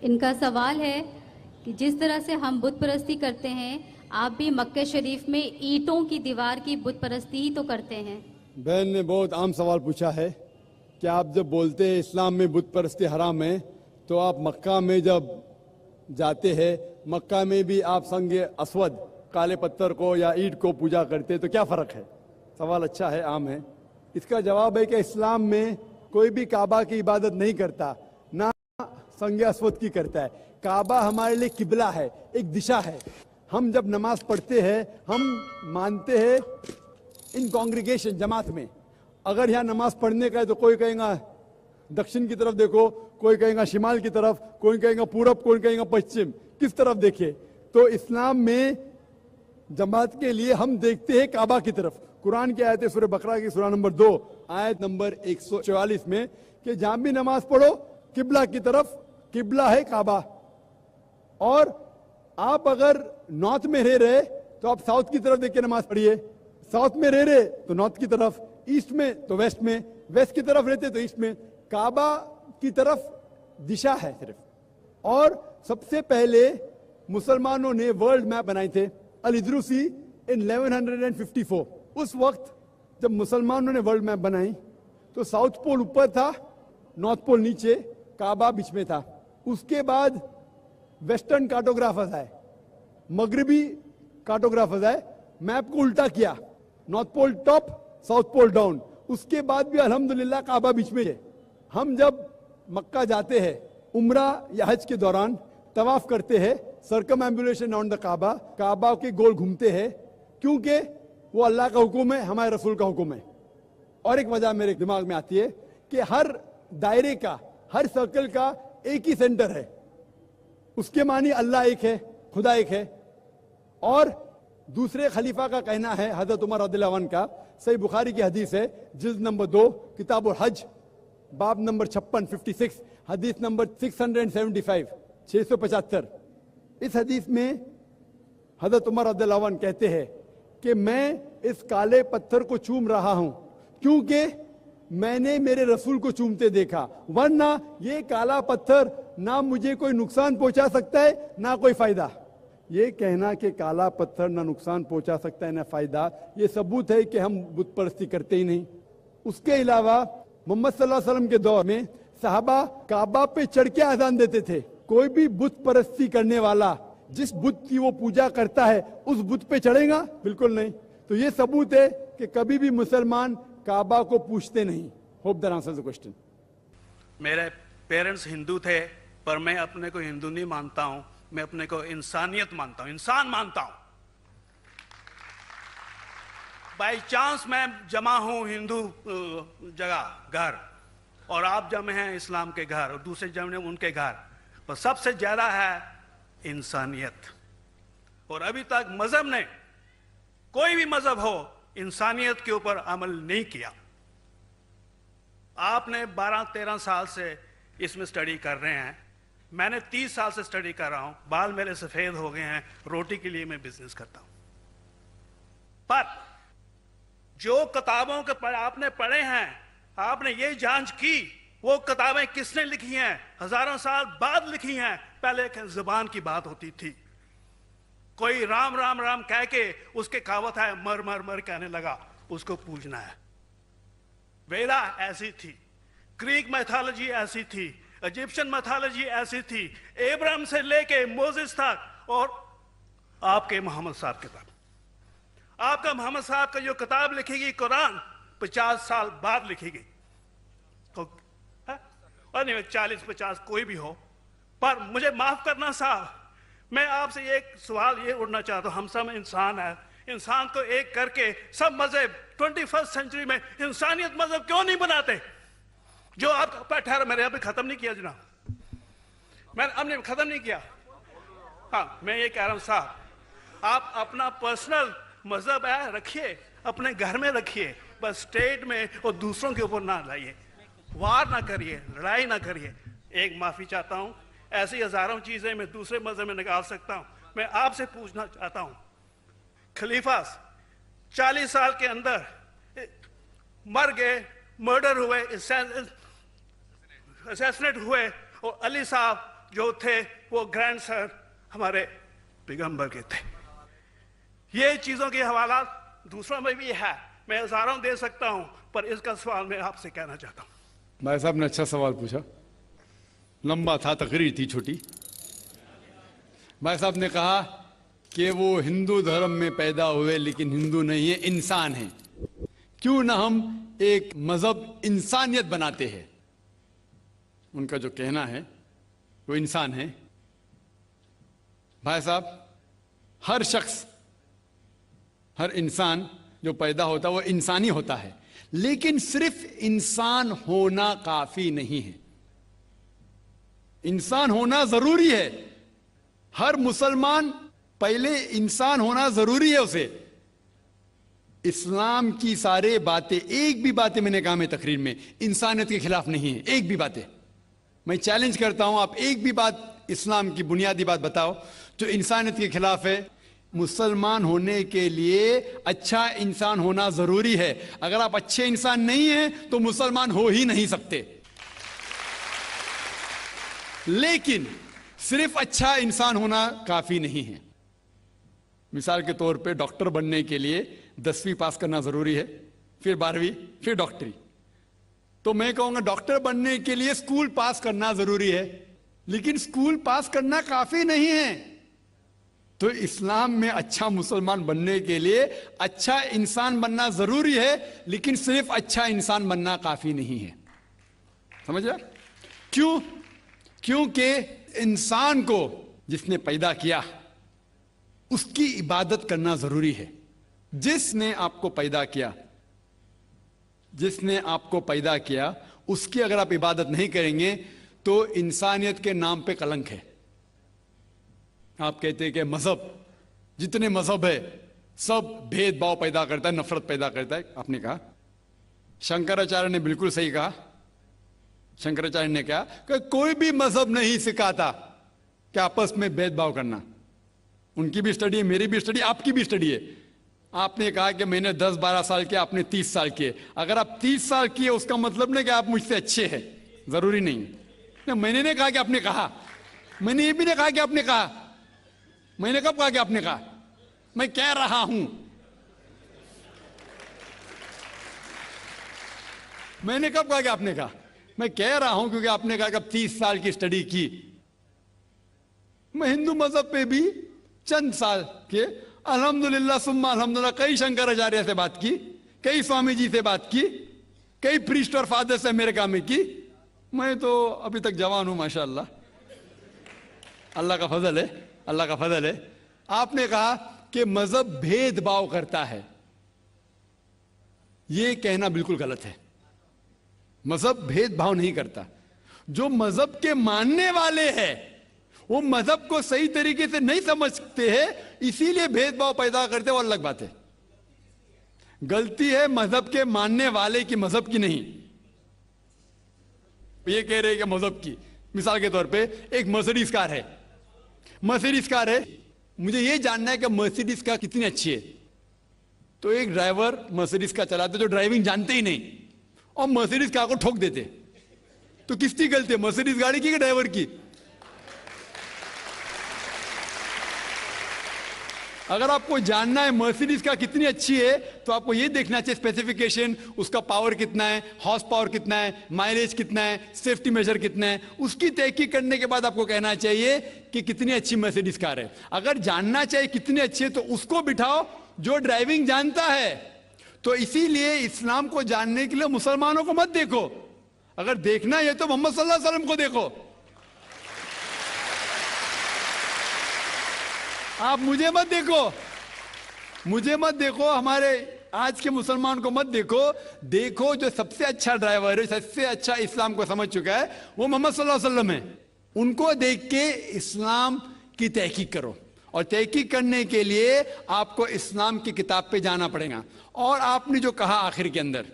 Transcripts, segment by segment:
इनका सवाल है कि जिस तरह से हम बुत परस्ती करते हैं, आप भी मक्के शरीफ में ईंटों की दीवार की बुत परस्ती ही तो करते हैं। बहन ने बहुत आम सवाल पूछा है कि आप जब बोलते हैं इस्लाम में बुत परस्ती हराम है, तो आप मक्का में जब जाते हैं, मक्का में भी आप संग असवद काले पत्थर को या ईंट को पूजा करते, तो क्या फ़र्क है? सवाल अच्छा है, आम है। इसका जवाब है कि इस्लाम में कोई भी काबा की इबादत नहीं करता, ना संग असवद की करता है। काबा हमारे लिए किबला है, एक दिशा है। हम जब नमाज पढ़ते हैं, हम मानते हैं इन कांग्रीगेशन, जमात में। अगर यहाँ नमाज पढ़ने का है तो कोई कहेगा दक्षिण की तरफ देखो, कोई कहेगा शिमाल की तरफ, कोई कहेगा पूरब, कोई कहेगा पश्चिम, किस तरफ देखे। तो इस्लाम में जमात के लिए हम देखते हैं काबा की तरफ। कुरान की आयत है सूरह बकरा की सूरह नंबर 2 आयत नंबर 144 में कि जहां भी नमाज पढ़ो किबला की तरफ, किबला है काबा। और आप अगर नॉर्थ में रह रहे तो आप साउथ की तरफ देख के नमाज पढ़िए, साउथ में रह रहे तो नॉर्थ की तरफ, ईस्ट में तो वेस्ट में, वेस्ट की तरफ रहते तो ईस्ट में। काबा की तरफ दिशा है सिर्फ। और सबसे पहले मुसलमानों ने वर्ल्ड मैप बनाए थे, अल इद्रूसी इन 1154। उस वक्त जब मुसलमानों ने वर्ल्ड मैप बनाई तो साउथ पोल ऊपर था, नॉर्थ पोल नीचे, काबा बीच में था। उसके बाद वेस्टर्न कार्टोग्राफर्स आए, मगरबी कार्टोग्राफर्स आए, मैप को उल्टा किया, north pole top, south pole down. उसके बाद भी अल्हम्दुलिल्लाह काबा बीच में है। हम जब मक्का जाते हैं उम्रा या हज के दौरान तवाफ करते हैं, सर्कमएम्बुलेशन राउंड द काबा, काबा के गोल घूमते हैं, क्योंकि वो अल्लाह का हुक्म है, हमारे रसूल का हुक्म है। और एक वजह मेरे दिमाग में आती है कि हर दायरे का, हर सर्कल का एक ही सेंटर है। उसके मानी अल्लाह एक है, खुदा एक है। और दूसरे खलीफा का कहना है, हजरत उमर रज़ियल्लाहु अन्हु का, सही बुखारी की हदीस है, जिल्द नंबर 2 किताबुल हज, बाब नंबर 56 56, हदीस नंबर 675 675। इस हदीस में हजरत उमर रज़ियल्लाहु अन्हु कहते हैं कि मैं इस काले पत्थर को चूम रहा हूं क्योंकि मैंने मेरे रसूल को चूमते देखा, वरना ये काला पत्थर ना मुझे कोई नुकसान पहुंचा सकता है ना कोई फायदा। ये कहना कि काला पत्थर ना नुकसान पहुंचा सकता है ना फायदा, ये सबूत है कि हम बुत परस्ती करते ही नहीं। उसके अलावा मोहम्मद सल्लल्लाहु अलैहि वसल्लम के दौर में सहाबा काबा पे चढ़ के आजान देते थे। कोई भी बुत परस्ती करने वाला जिस बुत की वो पूजा करता है उस बुत पे चढ़ेगा? बिल्कुल नहीं। तो ये सबूत है कि कभी भी मुसलमान काबा को पूछते नहीं। Hope that answers the question. मेरे पेरेंट्स हिंदू थे, पर मैं अपने को हिंदू नहीं मानता हूं, मैं अपने को इंसानियत मानता हूं, इंसान मानता हूं। बाई चांस मैं जमा हूं हिंदू जगह घर, और आप जमे हैं इस्लाम के घर, और दूसरे जमे उनके घर, पर सबसे ज्यादा है इंसानियत। और अभी तक मजहब ने, कोई भी मजहब हो, इंसानियत के ऊपर अमल नहीं किया। आपने 12-13 साल से इसमें स्टडी कर रहे हैं, मैंने 30 साल से स्टडी कर रहा हूं, बाल मेरे सफेद हो गए हैं, रोटी के लिए मैं बिजनेस करता हूं। पर जो किताबों के आपने पढ़े हैं, आपने ये जांच की वो किताबें किसने लिखी हैं? हजारों साल बाद लिखी हैं। पहले जुबान की बात होती थी, कोई राम राम राम कह के उसके कहावत है मर मर मर कहने लगा, उसको पूजना है। वेदा ऐसी थी, ग्रीक मैथोलॉजी ऐसी थी, इजिप्शियन मैथोलॉजी ऐसी थी, इब्राहिम से लेके मोसेस तक, और आपके मोहम्मद साहब के तक। आपका मोहम्मद साहब का जो किताब लिखेगी कुरान 50 साल बाद लिखेगी, तो और नहीं 40-50 कोई भी हो। पर मुझे माफ करना साहब, मैं आपसे एक सवाल ये उठना चाहता हूं, हम सब इंसान है, इंसान को एक करके सब मजहब 21st सेंचुरी में इंसानियत मजहब क्यों नहीं बनाते? जो आप ठहरा, मैंने अभी खत्म नहीं किया जनाब, मैंने हमने खत्म नहीं किया। हाँ, मैं ये कह रहा हूं साहब, आप अपना पर्सनल मजहब है रखिए, अपने घर में रखिए, बस स्टेट में और दूसरों के ऊपर ना लाइए, वार ना करिए, लड़ाई ना करिए। एक माफी चाहता हूं, ऐसी हजारों चीजें मैं दूसरे मजहब में निकाल सकता हूं। मैं आपसे पूछना चाहता हूं, खलीफा 40 साल के अंदर मर गए, मर्डर हुए, असैसिनेट हुए, और अली साहब जो थे वो ग्रैंडसन हमारे पैगंबर के थे। ये चीजों के हवाला दूसरों में भी है, मैं हजारों दे सकता हूं, पर इसका सवाल मैं आपसे कहना चाहता हूं। भाई साहब ने अच्छा सवाल पूछा, लंबा था, तकरीर थी छोटी। भाई साहब ने कहा कि वो हिंदू धर्म में पैदा हुए लेकिन हिंदू नहीं है, इंसान है। क्यों ना हम एक मजहब इंसानियत बनाते हैं। उनका जो कहना है वो इंसान है। भाई साहब, हर शख्स, हर इंसान जो पैदा होता है वो इंसानी होता है, लेकिन सिर्फ इंसान होना काफी नहीं है। इंसान होना जरूरी है। हर मुसलमान पहले इंसान होना जरूरी है उसे। इस्लाम की सारे बातें, एक भी बातें मैंने कहा मैं तकरीर में, इंसानियत के खिलाफ नहीं है। एक भी बातें मैं चैलेंज करता हूं, आप एक भी बात इस्लाम की बुनियादी बात बताओ जो इंसानियत के खिलाफ है। मुसलमान होने के लिए अच्छा इंसान होना जरूरी है। अगर आप अच्छे इंसान नहीं हैं तो मुसलमान हो ही नहीं सकते। लेकिन सिर्फ अच्छा इंसान होना काफी नहीं है। मिसाल के तौर पे डॉक्टर बनने के लिए 10वीं पास करना जरूरी है, फिर 12वीं, फिर डॉक्टरी। तो मैं कहूंगा डॉक्टर बनने के लिए स्कूल पास करना जरूरी है, लेकिन स्कूल पास करना काफी नहीं है। तो इस्लाम में अच्छा मुसलमान बनने के लिए अच्छा इंसान बनना जरूरी है, लेकिन सिर्फ अच्छा इंसान बनना काफी नहीं है। समझ रहे? क्यों? क्योंकि इंसान को जिसने पैदा किया उसकी इबादत करना जरूरी है। जिसने आपको पैदा किया, जिसने आपको पैदा किया, उसकी अगर आप इबादत नहीं करेंगे तो इंसानियत के नाम पे कलंक है। आप कहते हैं कि मजहब, जितने मजहब है सब भेदभाव पैदा करता है, नफरत पैदा करता है। आपने कहा, शंकराचार्य ने बिल्कुल सही कहा। शंकराचार्य ने कहा कि कोई भी मजहब नहीं सिखाता कि आपस में भेदभाव करना। उनकी भी स्टडी है, मेरी भी स्टडी, आपकी भी स्टडी है। आपने कहा कि मैंने 10-12 साल किया, आपने 30 साल किए। अगर आप 30 साल किए उसका मतलब नहीं कि आप मुझसे अच्छे हैं, जरूरी नहीं। नहीं, मैंने नहीं कहा कि आपने कहा, मैंने ये भी नहीं कहा कि आपने कहा। मैंने कब कहा कि आपने कहा? मैं कह रहा हूं, मैंने कब कहा कि आपने कहा? मैं कह रहा हूं क्योंकि आपने कहा कि अब 30 साल की स्टडी की। मैं हिंदू मजहब पे भी चंद साल के, अल्हम्दुलिल्लाह सुम्मा अल्हम्दुलिल्लाह, कई शंकराचार्य से बात की, कई स्वामी जी से बात की, कई प्रीस्ट और फादर से अमेरिका में की। मैं तो अभी तक जवान हूं माशाअल्लाह, अल्लाह का फजल है, अल्लाह का फजल है। आपने कहा कि मजहब भेदभाव करता है, यह कहना बिल्कुल गलत है। मजहब भेदभाव नहीं करता। जो मजहब के मानने वाले हैं वो मजहब को सही तरीके से नहीं समझते हैं, इसीलिए भेदभाव पैदा करते हैं, वो अलग बात है। गलती है मजहब के मानने वाले की, मजहब की नहीं। ये कह रहे हैं कि मजहब की, मिसाल के तौर पे एक मर्सिडीज कार है, मर्सिडीज कार है, मुझे ये जानना है कि मर्सिडीज कार कितनी अच्छी है। तो एक ड्राइवर मर्सिडीज कार चलाते जो ड्राइविंग जानते ही नहीं और मर्सिडीज कार को ठोक देते, तो किसकी गलती है, मर्सिडीज गाड़ी की कि ड्राइवर की? अगर आपको जानना है मर्सिडीज का कितनी अच्छी है तो आपको यह देखना चाहिए स्पेसिफिकेशन, उसका पावर कितना है, हॉर्स पावर कितना है, माइलेज कितना है, सेफ्टी मेजर कितना है। उसकी तहकीक करने के बाद आपको कहना चाहिए कि कितनी अच्छी मर्सिडीज कार है। अगर जानना चाहिए कितनी अच्छी है तो उसको बिठाओ जो ड्राइविंग जानता है। तो इसीलिए इस्लाम को जानने के लिए मुसलमानों को मत देखो, अगर देखना है तो मोहम्मद सल्लल्लाहु अलैहि वसल्लम को देखो। आप मुझे मत देखो, मुझे मत देखो, हमारे आज के मुसलमान को मत देखो। देखो जो सबसे अच्छा ड्राइवर है, सबसे अच्छा इस्लाम को समझ चुका है, वो मोहम्मद सल्लल्लाहु अलैहि वसल्लम है। उनको देख के इस्लाम की तहकीक करो, और तहकीक करने के लिए आपको इस्लाम की किताब पे जाना पड़ेगा। और आपने जो कहा आखिर के अंदर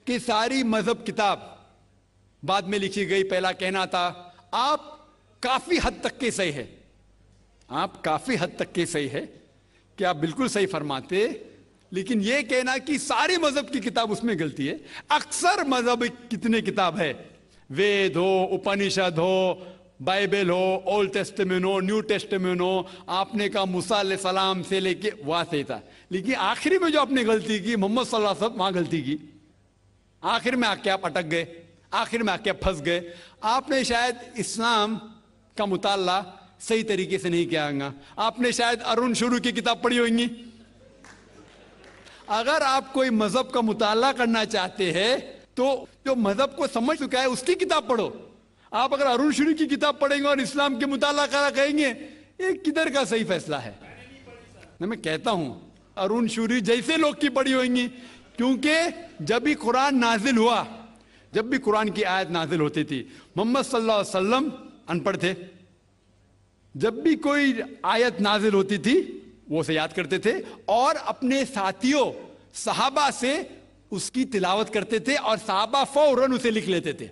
कि सारी मजहब किताब बाद में लिखी गई, पहला कहना था, आप काफी हद तक के सही है, आप काफी हद तक के सही है कि आप बिल्कुल सही फरमाते, लेकिन यह कहना कि सारी मजहब की किताब, उसमें गलती है। अक्सर मजहब कितने किताब है, वेद हो, उपनिषद हो, बाइबल हो, ओल्ड टेस्टामेंट हो, न्यू टेस्टामेंट हो, आपने कहा मूसा अलैहिस्सलाम से लेके वहां सही था, लेकिन आखिरी में जो आपने गलती की मोहम्मद सल्लल्लाहु अलैहि वसल्लम, वहां गलती की। आखिर में आके आप अटक गए, आखिर में आके आप फंस गए। आपने शायद इस्लाम का मुताला सही तरीके से नहीं किया होगा। आपने शायद अरुण शुरू की किताब पढ़ी होगी। अगर आप कोई मजहब का मुताला करना चाहते हैं तो जो मजहब को समझ चुका है उसकी किताब पढ़ो। आप अगर अरुण शुरू की किताब पढ़ेंगे और इस्लाम के मुताला करा कहेंगे, ये किधर का सही फैसला है? मैं कहता हूं अरुण शुरी जैसे लोग की पढ़ी होंगी, क्योंकि जब भी कुरान नाजिल हुआ, जब भी कुरान की आयत नाजिल होती थी, मोहम्मद सल्लल्लाहु अलैहि वसल्लम अनपढ़ थे। जब भी कोई आयत नाजिल होती थी वो उसे याद करते थे और अपने साथियों सहाबा से उसकी तिलावत करते थे और सहाबा फौरन उसे लिख लेते थे।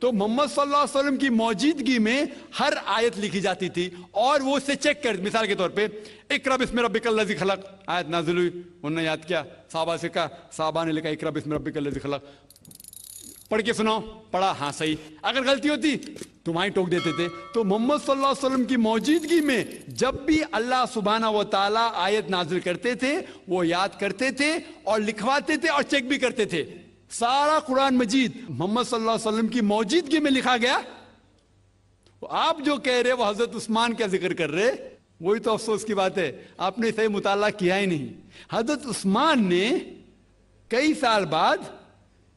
तो मोहम्मद सल्लल्लाहु अलैहि वसल्लम की मौजूदगी में हर आयत लिखी जाती थी और वो उसे चेक कर, मिसाल के तौर पे इक़रा बिस्मि रब्बिकल लज़ी खलक़ आयत नाज़िल हुई, उन्होंने याद किया, साहबा से कहा, साहबा ने लिखा इक़रा बिस्मि रब्बिकल लज़ी खलक़, पढ़ के सुनाओ, पढ़ा, हाँ सही। अगर गलती होती तो वहीं टोक देते थे। तो मोहम्मद सल्लल्लाहु अलैहि वसल्लम की मौजूदगी में जब भी अल्लाह सुब्हाना व तआला आयत नाजिल करते थे वो याद करते थे और लिखवाते थे और चेक भी करते थे। सारा कुरान मजीद मोहम्मद सल्लल्लाहु अलैहि वसल्लम की मौजूदगी में लिखा गया। आप जो कह रहे वो हजरत उस्मान का जिक्र कर रहे, वही तो अफसोस की बात है, आपने सही मुताला किया ही नहीं। हजरत उस्मान ने कई साल बाद,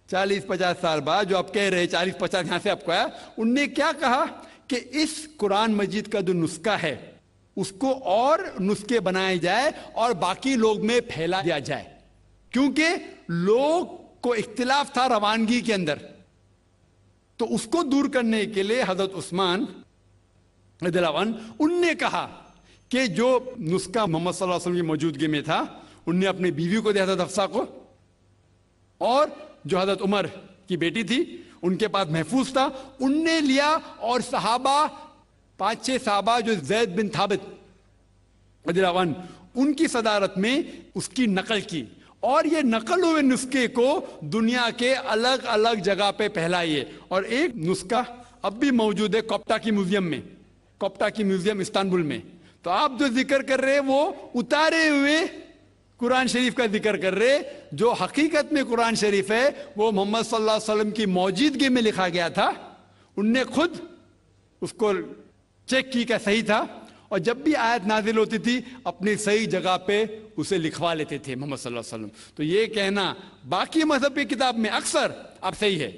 40-50 साल बाद, जो आप कह रहे 40-50 यहां से आपको आया, उनने क्या कहा कि इस कुरान मजीद का जो नुस्खा है उसको और नुस्खे बनाए जाए और बाकी लोग में फैला दिया जाए, क्योंकि लोग को इख्तिलाफ था रवानगी के अंदर। तो उसको दूर करने के लिए हजरत उस्मान रज़ियल्लाहु अन्हु उनने कहा कि जो नुस्खा मोहम्मद सल्लल्लाहु अलैहि वसल्लम की मौजूदगी में था, उनने अपनी बीवी को दिया, हजरत हफ्सा को, और जो हजरत उमर की बेटी थी उनके पास महफूज था, उनने लिया, और सहाबा 5-6 सहाबा जो ज़ैद बिन थाबित रज़ियल्लाहु अन्हु उनकी सदारत में उसकी नकल की, और ये नकल हुए नुस्खे को दुनिया के अलग अलग जगह पे फैलाइए। और एक नुस्खा अब भी मौजूद है कोप्टा की म्यूजियम में, कोप्टा की म्यूजियम इस्तांबुल में। तो आप जो जिक्र कर रहे हैं वो उतारे हुए कुरान शरीफ का जिक्र कर रहे, जो हकीकत में कुरान शरीफ है वो मोहम्मद सल्लल्लाहु अलैहि वसल्लम की मौजूदगी में लिखा गया था। उनने खुद उसको चेक की क्या सही था, और जब भी आयत नाजिल होती थी अपनी सही जगह पे उसे लिखवा लेते थे मोहम्मद सल्लल्लाहु अलैहि वसल्लम। तो ये कहना बाकी मजहब की किताब में अक्सर अब सही है।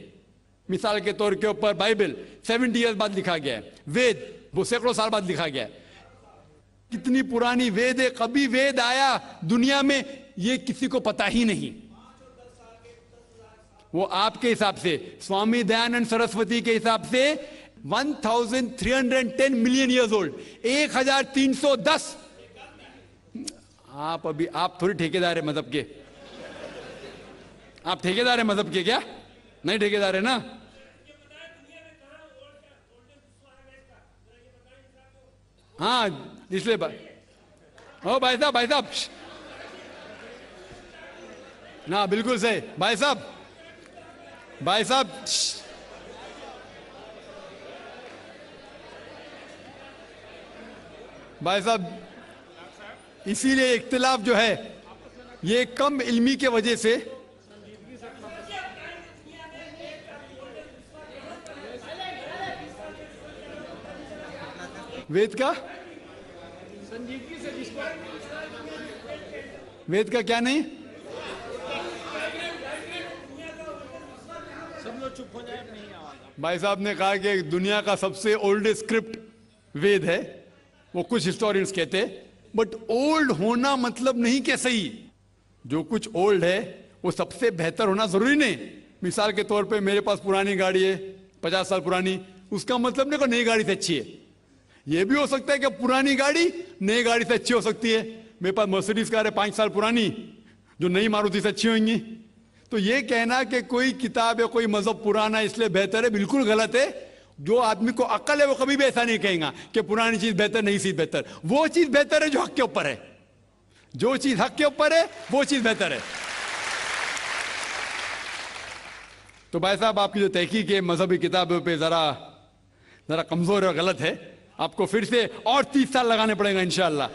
मिसाल के तौर के ऊपर बाइबल 70 ईयर्स बाद लिखा गया है, वेद वो सैकड़ों साल बाद लिखा गया है। कितनी पुरानी वेद है, कभी वेद आया दुनिया में ये किसी को पता ही नहीं। वो आपके हिसाब से, स्वामी दयानंद सरस्वती के हिसाब से 1310 मिलियन ईयर्स ओल्ड, 1310। आप अभी, आप थोड़ी ठेकेदार है मजहब के, आप ठेकेदार है मजहब के क्या? नहीं ठेकेदार है ना। हाँ इसलिए ओ भाई साहब ना, बिल्कुल सही भाई साहब भाई साहब, इसीलिए इख्तिलाफ जो है ये कम इल्मी के वजह से, वेद का वेद का क्या नहीं, सब लोग चुप हो जाए, नहीं आवाज। भाई साहब ने कहा कि दुनिया का सबसे ओल्डेस्ट स्क्रिप्ट वेद है, वो कुछ हिस्टोरियंस कहते हैं, बट ओल्ड होना मतलब नहीं कि सही। जो कुछ ओल्ड है वो सबसे बेहतर होना जरूरी नहीं। मिसाल के तौर पे मेरे पास पुरानी गाड़ी है 50 साल पुरानी, उसका मतलब नहीं कि नई गाड़ी से अच्छी है। ये भी हो सकता है कि पुरानी गाड़ी नई गाड़ी से अच्छी हो सकती है। मेरे पास मर्सिडीज कार है 5 साल पुरानी, जो नई मारुति से अच्छी होंगी। तो ये कहना कि कोई किताब या कोई मजहब पुराना इसलिए बेहतर है, बिल्कुल गलत है। जो आदमी को अक्ल है वो कभी भी ऐसा नहीं कहेगा कि पुरानी चीज बेहतर, नई चीज बेहतर। वो चीज बेहतर है जो हक के ऊपर है, जो चीज हक के ऊपर है वो चीज बेहतर है। तो भाई साहब, आपकी जो तहकीक है मजहबी किताबों पे जरा जरा कमजोर और गलत है, आपको फिर से और 30 साल लगाने पड़ेगा इंशाअल्लाह।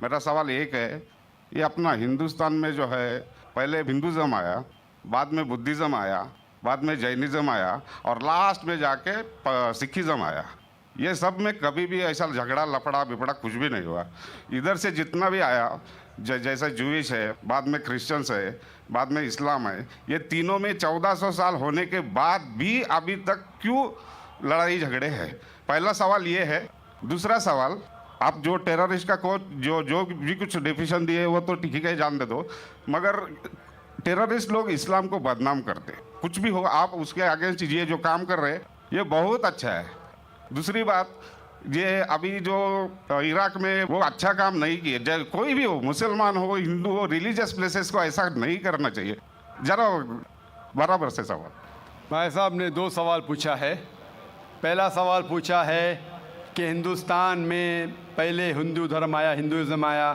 मेरा सवाल एक है, ये अपना हिंदुस्तान में जो है पहले हिंदुज़म आया, बाद में बुद्धिज़्म आया, बाद में जैनिज़्म आया और लास्ट में जाके सिखिज़्म आया। ये सब में कभी भी ऐसा झगड़ा लफड़ा बिपड़ा कुछ भी नहीं हुआ। इधर से जितना भी आया, जैसे जूइश है, बाद में क्रिश्चियंस है, बाद में इस्लाम है, ये तीनों में 1400 साल होने के बाद भी अभी तक क्यों लड़ाई झगड़े हैं? पहला सवाल ये है। दूसरा सवाल, आप जो टेररिस्ट का जो भी कुछ डिफिनेशन दिए वो तो ठीक है, जान दे दो, मगर टेररिस्ट लोग इस्लाम को बदनाम करते, कुछ भी हो आप उसके अगेंस्ट ये जो काम कर रहे हैं ये बहुत अच्छा है। दूसरी बात, ये अभी जो इराक में वो अच्छा काम नहीं किए, कोई भी हो, मुसलमान हो, हिंदू हो, रिलीजियस प्लेसेस को ऐसा नहीं करना चाहिए। जरा बराबर से सवाल। भाई साहब ने 2 सवाल पूछा है। पहला सवाल पूछा है कि हिंदुस्तान में पहले हिंदू धर्म आया, हिंदुज़म आया,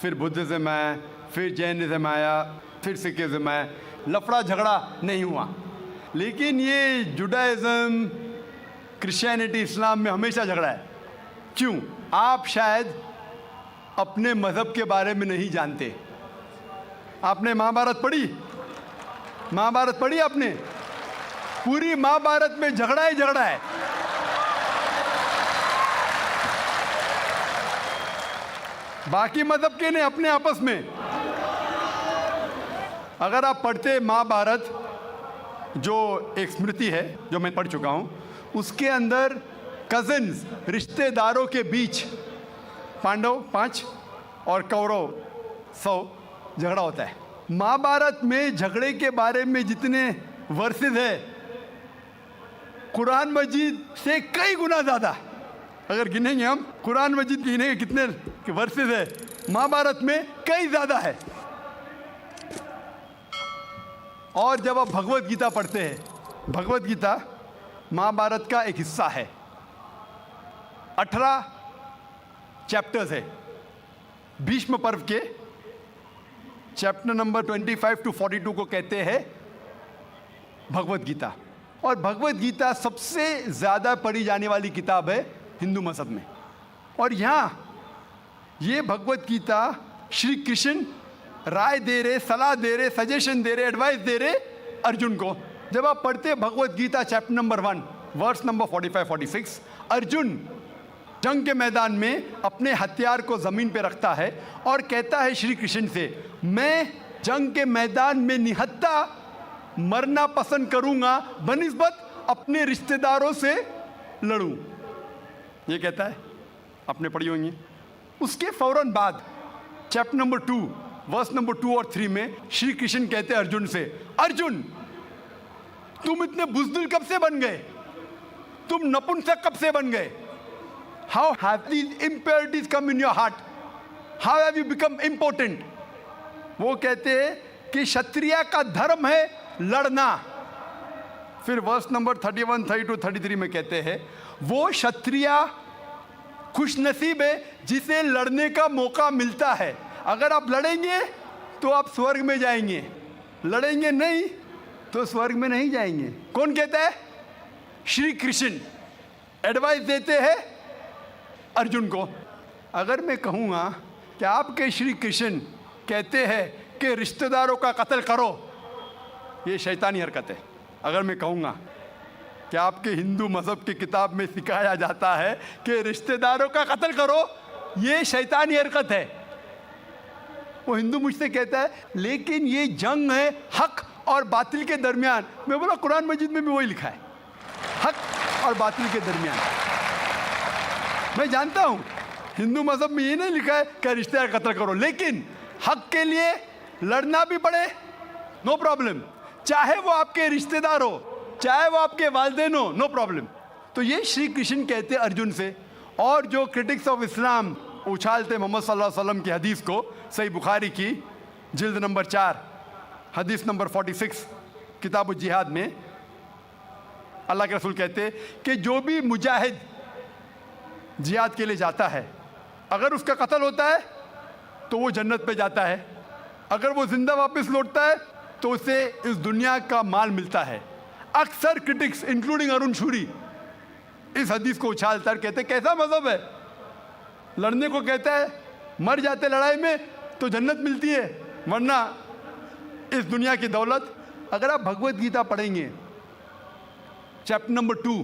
फिर बुद्धिज़्म आया, फिर जैनिज़्म आया, फिर सिखिज़्म आया, लफड़ा झगड़ा नहीं हुआ। लेकिन ये जुडाइज़म, क्रिश्चियनिटी, इस्लाम में हमेशा झगड़ा है। क्यों? आप शायद अपने मज़हब के बारे में नहीं जानते। आपने महाभारत पढ़ी? महाभारत पढ़ी आपने? पूरी महाभारत में झगड़ा ही झगड़ा है। बाकी मज़हब के नहीं, अपने आपस में। अगर आप पढ़ते महाभारत, जो एक स्मृति है जो मैं पढ़ चुका हूं, उसके अंदर कजिन्स, रिश्तेदारों के बीच पांडव 5 और कौरव 100 झगड़ा होता है। महाभारत में झगड़े के बारे में जितने वर्सेस है, कुरान मजीद से कई गुना ज़्यादा। अगर गिनेंगे हम, कुरान मजीद गिनेंगे कितने वर्सेस है, महाभारत में कई ज़्यादा है। और जब आप भगवत गीता पढ़ते हैं, भगवत गीता महाभारत का एक हिस्सा है, 18 चैप्टर्स है। भीष्म पर्व के चैप्टर नंबर 25 to 42 को कहते हैं भगवत गीता। और भगवत गीता सबसे ज़्यादा पढ़ी जाने वाली किताब है हिंदू मज़हब में। और यहाँ ये भगवत गीता श्री कृष्ण राय दे रहे, सलाह दे रहे, सजेशन दे रहे, एडवाइस दे रहे अर्जुन को। जब आप पढ़ते Bhagavad Gita chapter number 1 verse number 45-46, Arjun जंग के मैदान में अपने हथियार को ज़मीन पे रखता है और कहता है श्री कृष्ण से, मैं जंग के मैदान में निहत्था मरना पसंद करूंगा बनिस्बत अपने रिश्तेदारों से लड़ूं। ये कहता है, आपने पढ़ी होंगी। उसके फौरन बाद चैप्टर नंबर 2 वर्स नंबर 2 और 3 में श्री कृष्ण कहते हैं अर्जुन से, अर्जुन तुम इतने बुज़दिल कब से बन गए? तुम नपुंसक कब से बन गए? How have these impurities come in your heart? How have you become important? वो कहते हैं कि क्षत्रिय का धर्म है लड़ना। फिर वर्स नंबर 31, 32, 33 में कहते हैं, वो क्षत्रिय खुशनसीब है जिसे लड़ने का मौका मिलता है। अगर आप लड़ेंगे तो आप स्वर्ग में जाएंगे, लड़ेंगे नहीं तो स्वर्ग में नहीं जाएंगे। कौन कहता है? श्री कृष्ण एडवाइस देते हैं अर्जुन को। अगर मैं कहूँगा कि आपके श्री कृष्ण कहते हैं कि रिश्तेदारों का कत्ल करो, ये शैतानी हरकत है। अगर मैं कहूँगा कि आपके हिंदू मज़हब की किताब में सिखाया जाता है कि रिश्तेदारों का कत्ल करो, ये शैतानी हरकत है। वो हिंदू मुझसे कहता है लेकिन ये जंग है हक और बातिल के दरमियान। मैं बोला कुरान मजीद में भी वही लिखा है, हक और बातिल के दरमियान। मैं जानता हूँ हिंदू मज़हब में ये नहीं लिखा है कि रिश्तेदार कत्ल करो, लेकिन हक के लिए लड़ना भी पड़े, नो प्रॉब्लम। चाहे वो आपके रिश्तेदार हो, चाहे वो आपके वालिदैन हो, नो प्रॉब्लम। तो ये श्री कृष्ण कहते अर्जुन से। और जो क्रिटिक्स ऑफ इस्लाम उछालते मोहम्मद सल्लल्लाहु अलैहि वसल्लम की हदीस को, सही बुखारी की जिल्द नंबर 4 हदीस नंबर 46 किताब जिहाद में अल्लाह के रसूल कहते कि जो भी मुजाहिद जिहाद के लिए जाता है, अगर उसका कत्ल होता है तो वो जन्नत पे जाता है, अगर वो जिंदा वापस लौटता है तो उसे इस दुनिया का माल मिलता है, अक्सर क्रिटिक्स इंक्लूडिंग अरुण शूरी इस हदीस को उछालकर कहते कैसा मजहब है, लड़ने को कहता है, मर जाते लड़ाई में तो जन्नत मिलती है, वरना इस दुनिया की दौलत। अगर आप भगवत गीता पढ़ेंगे चैप्टर नंबर 2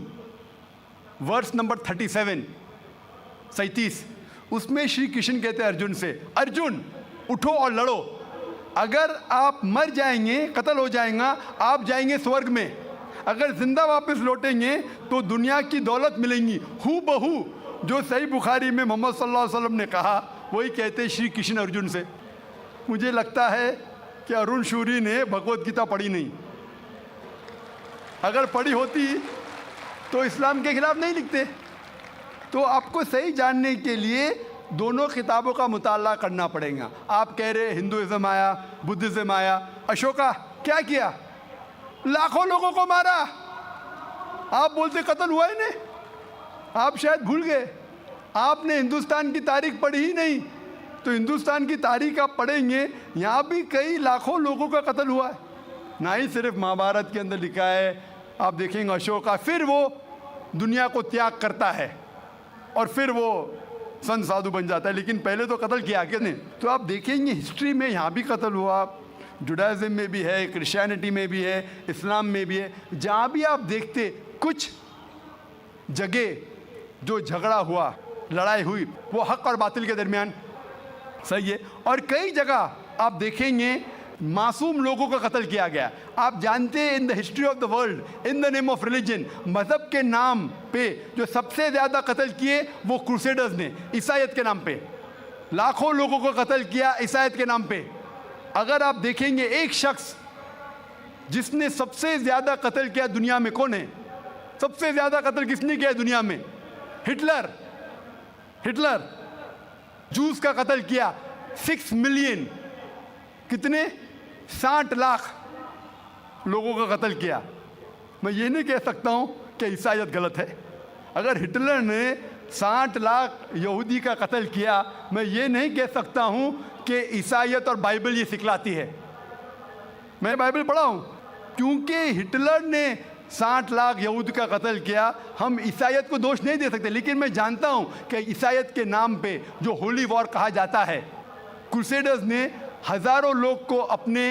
वर्स नंबर 37, उसमें श्री कृष्ण कहते हैं अर्जुन से, अर्जुन उठो और लड़ो, अगर आप मर जाएंगे, कत्ल हो जाएगा, आप जाएंगे स्वर्ग में, अगर जिंदा वापस लौटेंगे तो दुनिया की दौलत मिलेंगी। हू बहू जो सही बुखारी में मोहम्मद सल्लल्लाहु अलैहि वसल्लम ने कहा वही कहते श्री कृष्ण अर्जुन से। मुझे लगता है कि अरुण शूरी ने भगवत गीता पढ़ी नहीं, अगर पढ़ी होती तो इस्लाम के खिलाफ नहीं लिखते। तो आपको सही जानने के लिए दोनों किताबों का मुताला करना पड़ेगा। आप कह रहे हिंदुइज्म आया, बुद्धिज्म आया, अशोका क्या किया, लाखों लोगों को मारा, आप बोलते कत्ल हुआ ही नहीं, आप शायद भूल गए, आपने हिंदुस्तान की तारीख पढ़ी ही नहीं। तो हिंदुस्तान की तारीख आप पढ़ेंगे, यहाँ भी कई लाखों लोगों का कत्ल हुआ है, ना ही सिर्फ महाभारत के अंदर लिखा है। आप देखेंगे अशोका फिर वो दुनिया को त्याग करता है और फिर वो संत साधु बन जाता है, लेकिन पहले तो कत्ल किया किसने। तो आप देखेंगे हिस्ट्री में यहाँ भी कत्ल हुआ, जुडाइज्म में भी है, क्रिश्चियनिटी में भी है, इस्लाम में भी है। जहाँ भी आप देखते कुछ जगह जो झगड़ा हुआ, लड़ाई हुई, वो हक और बातिल के दरमियान, सही है। और कई जगह आप देखेंगे मासूम लोगों का कत्ल किया गया। आप जानते हैं in the history of the world, in the name of religion, मज़हब के नाम पे जो सबसे ज़्यादा कत्ल किए वो क्रूसेडर्स ने, ईसाईयत के नाम पे लाखों लोगों को कत्ल किया, ईसाईयत के नाम पे। अगर आप देखेंगे एक शख्स जिसने सबसे ज़्यादा कत्ल किया दुनिया में, कौन है? सबसे ज़्यादा कत्ल किसने किया दुनिया में? हिटलर। हिटलर जूस का कत्ल किया, 6 मिलियन, कितने 60 लाख लोगों का कत्ल किया। मैं ये नहीं कह सकता हूँ कि ईसाईयत गलत है। अगर हिटलर ने 60 लाख यहूदी का कत्ल किया, मैं ये नहीं कह सकता हूँ कि ईसाईयत और बाइबल ये सिखलाती है। मैं बाइबल पढ़ा हूँ, क्योंकि हिटलर ने 60 लाख यहूद का कत्ल किया, हम ईसाईयत को दोष नहीं दे सकते। लेकिन मैं जानता हूँ कि ईसाईयत के नाम पे जो होली वॉर कहा जाता है, क्रूसेडर्स ने हज़ारों लोग को अपने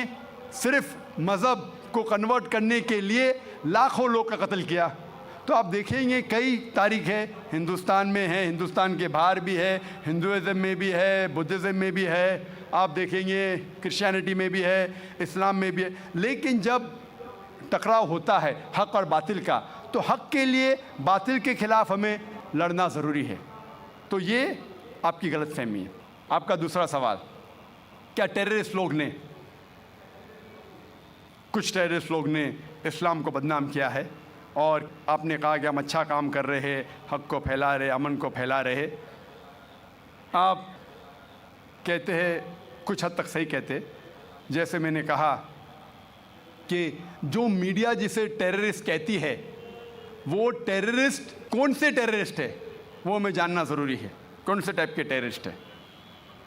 सिर्फ मज़हब को कन्वर्ट करने के लिए लाखों लोग का कत्ल किया। तो आप देखेंगे कई तारीख है, हिंदुस्तान में है, हिंदुस्तान के बाहर भी है, हिंदुइज्म में भी है, बुद्धिज़्म में भी है, आप देखेंगे क्रिश्चियनिटी में भी है, इस्लाम में भी है। लेकिन जब टकराव होता है हक और बातिल का, तो हक के लिए बातिल के खिलाफ हमें लड़ना ज़रूरी है। तो ये आपकी गलतफहमी है। आपका दूसरा सवाल, क्या टेररिस्ट लोग ने, कुछ टेररिस्ट लोग ने इस्लाम को बदनाम किया है, और आपने कहा कि हम अच्छा काम कर रहे हैं, हक को फैला रहे, अमन को फैला रहे। आप कहते हैं, कुछ हद तक सही कहते, जैसे मैंने कहा कि जो मीडिया जिसे टेररिस्ट कहती है, वो टेररिस्ट कौन से टेररिस्ट है वो हमें जानना ज़रूरी है। कौन से टाइप के टेररिस्ट है,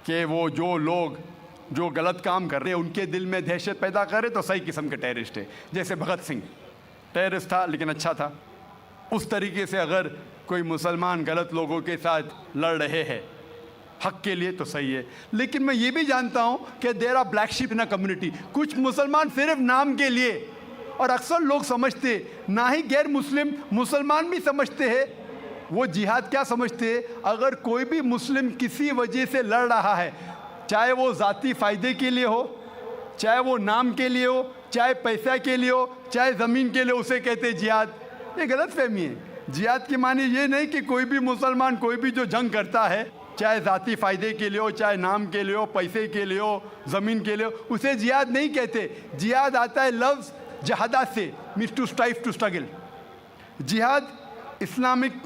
कि वो जो लोग जो गलत काम कर रहे हैं उनके दिल में दहशत पैदा करे तो सही किस्म के टेररिस्ट है। जैसे भगत सिंह टेररिस्ट था लेकिन अच्छा था, उस तरीके से अगर कोई मुसलमान गलत लोगों के साथ लड़ रहे हैं हक के लिए तो सही है। लेकिन मैं ये भी जानता हूँ कि there are black sheep in a community, कुछ मुसलमान सिर्फ नाम के लिए, और अक्सर लोग समझते, ना ही गैर मुस्लिम, मुसलमान भी समझते हैं, वो जिहाद क्या समझते हैं, अगर कोई भी मुस्लिम किसी वजह से लड़ रहा है, चाहे वो ज़ाती फ़ायदे के लिए हो, चाहे वो नाम के लिए हो, चाहे पैसा के लिए हो, चाहे ज़मीन के लिए, उसे कहते हैं जिहाद। ये गलत फहमी है। जिहाद की मानी ये नहीं कि कोई भी मुसलमान कोई भी जो जंग करता है, चाहे ज़ाती फ़ायदे के लिए हो, चाहे नाम के लिए हो, पैसे के लिए हो, ज़मीन के लिए हो, उसे जिहाद नहीं कहते। जिहाद आता है लफ्ज़ जहादा से, means to strive, to struggle. जिहाद इस्लामिक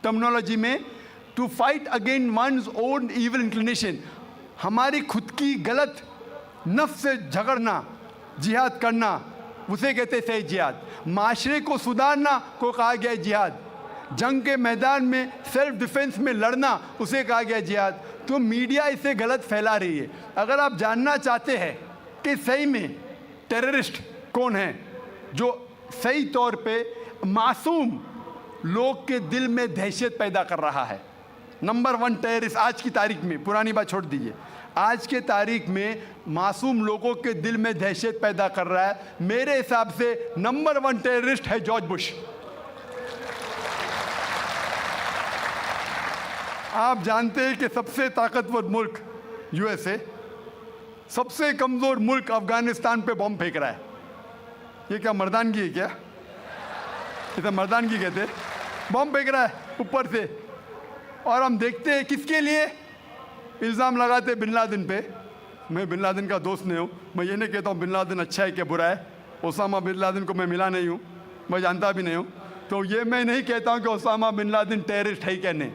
टर्मिनोलॉजी में to fight against one's own evil inclination, हमारी खुद की गलत नफ्स से झगड़ना, जिहाद करना, उसे कहते हैं सही जिहाद। माशरे को सुधारना को कहा गया है जिहाद। जंग के मैदान में सेल्फ डिफेंस में लड़ना, उसे कहा गया जिहाद। तो मीडिया इसे गलत फैला रही है। अगर आप जानना चाहते हैं कि सही में टेररिस्ट कौन है जो सही तौर पे मासूम लोग के दिल में दहशत पैदा कर रहा है। नंबर 1 टेररिस्ट आज की तारीख में, पुरानी बात छोड़ दीजिए, आज के तारीख में मासूम लोगों के दिल में दहशत पैदा कर रहा है। मेरे हिसाब से नंबर 1 टेररिस्ट है जॉर्ज बुश। आप जानते हैं कि सबसे ताकतवर मुल्क यूएसए, सबसे कमज़ोर मुल्क अफगानिस्तान पे बम फेंक रहा है। ये क्या मर्दानगी है क्या? इसे मर्दानगी कहते हैं। बम फेंक रहा है ऊपर से, और हम देखते हैं किसके लिए इल्ज़ाम लगाते बिन लादेन पे। मैं बिन लादेन का दोस्त नहीं हूँ, मैं ये नहीं कहता हूँ बिन लादेन अच्छा है कि बुरा है। ओसामा बिन लादेन को मैं मिला नहीं हूँ, मैं जानता भी नहीं हूँ, तो ये मैं नहीं कहता हूँ कि ओसामा बिन लादेन टेररिस्ट है क्या नहीं।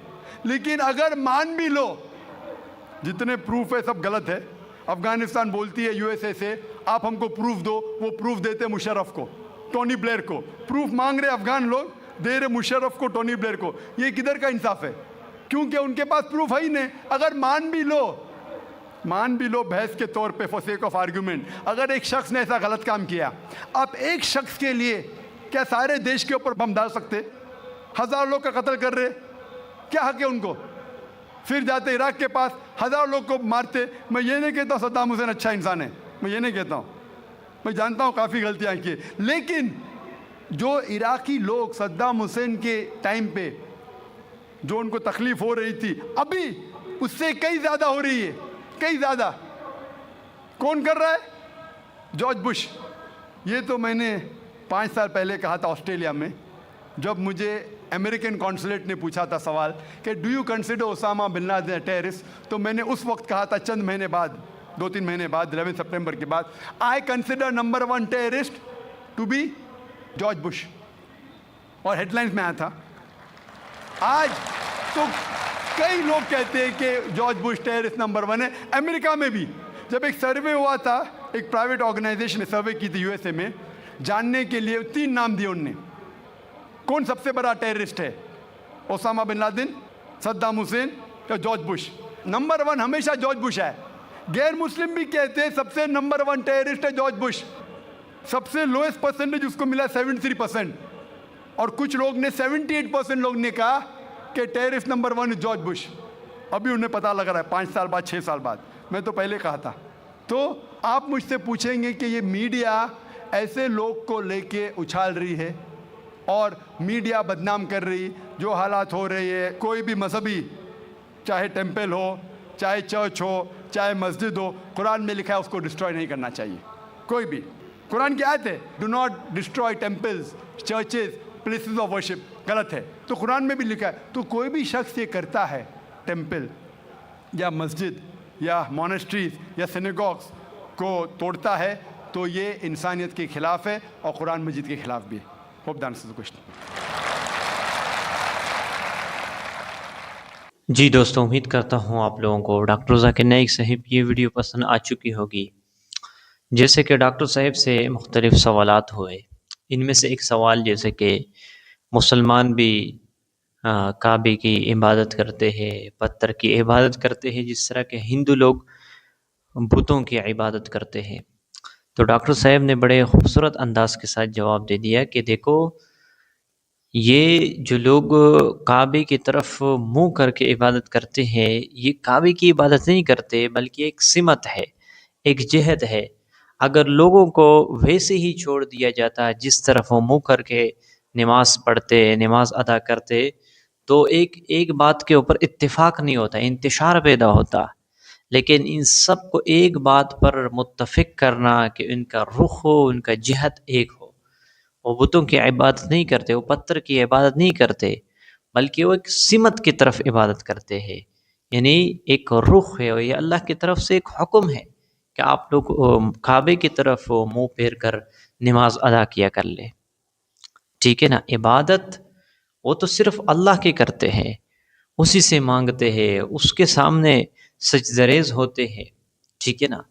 लेकिन अगर मान भी लो, जितने प्रूफ है सब गलत है। अफगानिस्तान बोलती है यूएसए से आप हमको प्रूफ दो, वो प्रूफ देते मुशर्रफ को, टोनी ब्लेयर को। प्रूफ मांग रहे अफगान लोग, दे रहे मुशर्रफ को, टोनी ब्लेयर को। ये किधर का इंसाफ है? क्योंकि उनके पास प्रूफ है ही नहीं। अगर मान भी लो बहस के तौर पे, फॉर सेक ऑफ आर्ग्यूमेंट, अगर एक शख्स ने ऐसा गलत काम किया, आप एक शख्स के लिए क्या सारे देश के ऊपर बम डाल सकते? 1000 लोग का कत्ल कर रहे, क्या हक है उनको? फिर जाते इराक के पास 1000 लोग को मारते। मैं ये नहीं कहता सद्दाम हुसैन अच्छा इंसान है, मैं ये नहीं कहता हूँ, मैं जानता हूँ काफ़ी गलतियाँ की, लेकिन जो इराकी लोग सद्दाम हुसैन के टाइम पे जो उनको तकलीफ हो रही थी, अभी उससे कई ज़्यादा हो रही है, कई ज़्यादा। कौन कर रहा है? George Bush. ये तो मैंने 5 साल पहले कहा था ऑस्ट्रेलिया में, जब मुझे अमेरिकन कॉन्सुलेट ने पूछा था सवाल कि do you consider Osama bin Laden terrorist, तो मैंने उस वक्त कहा था, चंद महीने बाद, 2-3 महीने बाद, 11 सितंबर के बाद, I consider number 1 terrorist to be George Bush, और हेडलाइंस में आया था। आज तो कई लोग कहते हैं कि जॉर्ज बुश टेररिस्ट नंबर 1 है। अमेरिका में भी जब एक सर्वे हुआ था, एक प्राइवेट ऑर्गेनाइजेशन ने सर्वे की थी यूएसए में, जानने के लिए 3 नाम दिए उनने, कौन सबसे बड़ा टेररिस्ट है, Osama bin Laden, Saddam Hussein या जॉर्ज बुश। नंबर 1 हमेशा जॉर्ज बुश है। गैर मुस्लिम भी कहते हैं सबसे नंबर 1 टेररिस्ट है जॉर्ज बुश। सबसे लोएस्ट परसेंटेज उसको मिला 73%, और कुछ लोग ने 78% लोग ने कहा कि टेररिस्ट नंबर 1 जॉर्ज बुश। अभी उन्हें पता लग रहा है 5 साल बाद, 6 साल बाद। मैं तो पहले कहा था। तो आप मुझसे पूछेंगे कि ये मीडिया ऐसे लोग को लेके उछाल रही है और मीडिया बदनाम कर रही, जो हालात हो रही है, कोई भी मजहबी, चाहे टेम्पल हो, चाहे चर्च हो, चाहे मस्जिद हो, कुरान में लिखा है उसको डिस्ट्रॉय नहीं करना चाहिए। कोई भी, कुरान की आयत है, do not destroy temples, churches, places of worship, गलत है, तो कुरान में भी लिखा है। तो कोई भी शख्स ये करता है, टेम्पल या मस्जिद या मोनेस्ट्रीज या सिनेगॉग्स को तोड़ता है, तो ये इंसानियत के खिलाफ है और कुरान मजीद के खिलाफ भी है। Hope that answers the question. जी दोस्तों, उम्मीद करता हूँ आप लोगों को डॉक्टर ज़ाकिर नाइक साहिब ये वीडियो पसंद आ चुकी होगी। जैसे कि डॉक्टर साहिब से मुख्तलिफ सवालात हुए, इनमें से एक सवाल जैसे कि मुसलमान भी काबे की इबादत करते हैं, पत्थर की इबादत करते हैं, जिस तरह के हिंदू लोग बुतों की इबादत करते हैं। तो डॉक्टर साहब ने बड़े खूबसूरत अंदाज के साथ जवाब दे दिया कि देखो, ये जो लोग काबे की तरफ मुंह करके इबादत करते हैं, ये काबे की इबादत नहीं करते, बल्कि एक सिमत है, एक जहद है। अगर लोगों को वैसे ही छोड़ दिया जाता जिस तरफ वो मुंह करके नमाज पढ़ते, नमाज अदा करते, तो एक बात के ऊपर इत्तेफाक नहीं होता, इंतशार पैदा होता। लेकिन इन सब को एक बात पर मुत्तफिक करना कि उनका रुख हो, उनका जिहद एक हो। वो बुतों की इबादत नहीं करते, वो पत्थर की इबादत नहीं करते, बल्कि वो एक सिमत की तरफ इबादत करते हैं। यानी एक रुख है, और ये अल्लाह की तरफ से एक हुक्म है कि आप लोग काबे की तरफ मुंह फेर कर नमाज अदा किया कर ले। ठीक है ना। इबादत वो तो सिर्फ अल्लाह की करते हैं, उसी से मांगते हैं, उसके सामने सजदरेज होते हैं। ठीक है ना।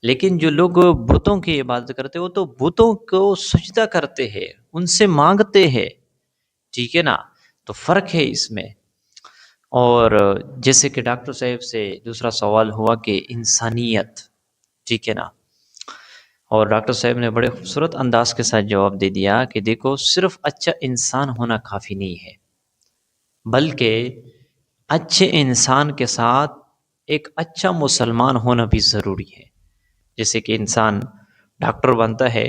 लेकिन जो लोग बुतों की इबादत करते हैं, वो तो बुतों को सजदा करते हैं, उनसे मांगते हैं। ठीक है ना। तो फ़र्क है इसमें। और जैसे कि डॉक्टर साहब से दूसरा सवाल हुआ कि इंसानियत, ठीक है ना, और डॉक्टर साहब ने बड़े खूबसूरत अंदाज के साथ जवाब दे दिया कि देखो, सिर्फ अच्छा इंसान होना काफ़ी नहीं है, बल्कि अच्छे इंसान के साथ एक अच्छा मुसलमान होना भी ज़रूरी है। जैसे कि इंसान डॉक्टर बनता है,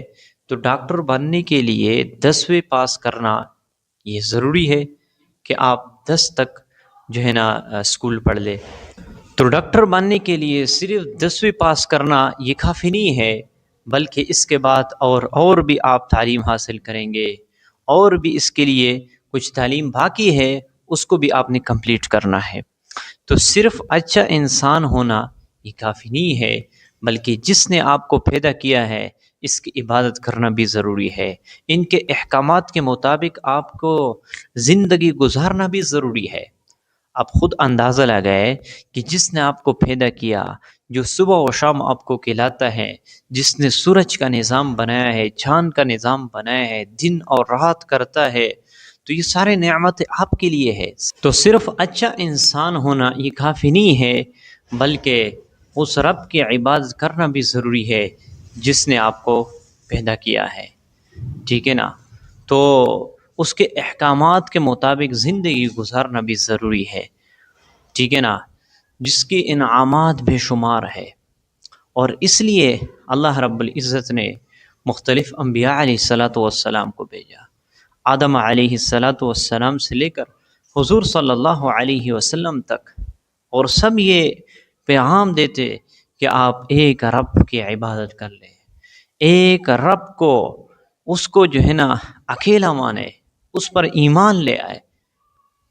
तो डॉक्टर बनने के लिए 10वीं पास करना ये ज़रूरी है कि आप 10 तक जो है ना स्कूल पढ़ ले। तो डॉक्टर बनने के लिए सिर्फ 10वीं पास करना ये काफ़ी नहीं है, बल्कि इसके बाद और भी आप तालीम हासिल करेंगे, और भी इसके लिए कुछ तालीम बाकी है, उसको भी आपने कंप्लीट करना है। तो सिर्फ अच्छा इंसान होना ये काफ़ी नहीं है, बल्कि जिसने आपको पैदा किया है इसकी इबादत करना भी ज़रूरी है। इनके अहकामात के मुताबिक आपको ज़िंदगी गुजारना भी ज़रूरी है। आप खुद अंदाज़ा लगाए कि जिसने आपको पैदा किया, जो सुबह व शाम आपको खिलाता है, जिसने सूरज का निज़ाम बनाया है, चाँद का निज़ाम बनाया है, दिन और रात करता है, तो ये सारे नेमत आपके लिए है। तो सिर्फ अच्छा इंसान होना ये काफ़ी नहीं है, बल्कि उस रब की इबादत करना भी ज़रूरी है जिसने आपको पैदा किया है। ठीक है ना? तो उसके अहकामात के मुताबिक ज़िंदगी गुजारना भी ज़रूरी है। ठीक है ना? जिसके इनामात बेशुमार है, और इसलिए अल्लाह रब्बुल इज़्ज़त ने मुख्तलिफ़ अम्बिया अलैहिस्सलातु वस्सलाम को भेजा। आदम अलैहिस्सलातु वस्सलाम से लेकर हुज़ूर सल्लल्लाहु अलैहि वसल्लम तक, और सब ये पैगाम देते कि आप एक रब की इबादत कर लें, एक रब को, उसको जो है ना अकेला माने, उस पर ईमान ले आए।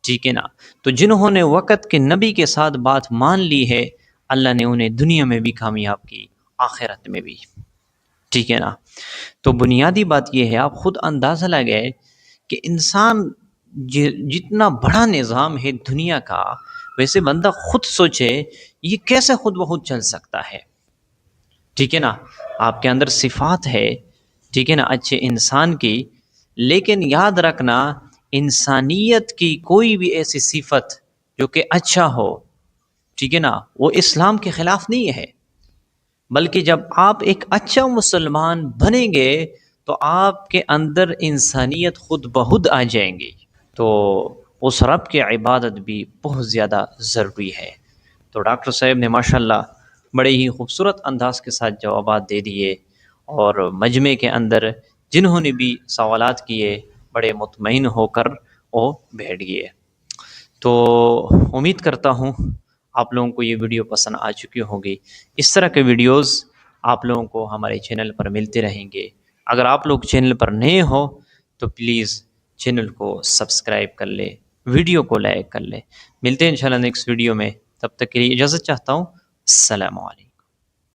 ठीक है ना? तो जिन्होंने वक़्त के नबी के साथ बात मान ली है, अल्लाह ने उन्हें दुनिया में भी कामयाब की, आखिरत में भी। ठीक है ना? तो बुनियादी बात यह है, आप खुद अंदाज़ा लगाए कि इंसान जितना बड़ा निज़ाम है दुनिया का, वैसे बंदा खुद सोचे ये कैसे खुद ब खुद चल सकता है। ठीक है ना? आपके अंदर सिफ़ात है, ठीक है ना, अच्छे इंसान की, लेकिन याद रखना इंसानियत की कोई भी ऐसी सिफत जो कि अच्छा हो, ठीक है ना, वो इस्लाम के ख़िलाफ़ नहीं है। बल्कि जब आप एक अच्छा मुसलमान बनेंगे तो आपके अंदर इंसानियत खुद ब खुद आ जाएंगी। तो उस रब की इबादत भी बहुत ज़्यादा ज़रूरी है। तो डॉक्टर साहब ने माशाल्लाह बड़े ही खूबसूरत अंदाज के साथ जवाबात दे दिए, और मजमे के अंदर जिन्होंने भी सवालात किए बड़े मुतमईन होकर वो बैठ गए। तो उम्मीद करता हूँ आप लोगों को ये वीडियो पसंद आ चुकी होगी। इस तरह के वीडियोस आप लोगों को हमारे चैनल पर मिलते रहेंगे। अगर आप लोग चैनल पर नए हो तो प्लीज़ चैनल को सब्सक्राइब कर ले, वीडियो को लाइक कर ले। मिलते हैं इंशाल्लाह नेक्स्ट वीडियो में, तब तक के लिए इजाज़त चाहता हूँ। अस्सलामु अलैकुम।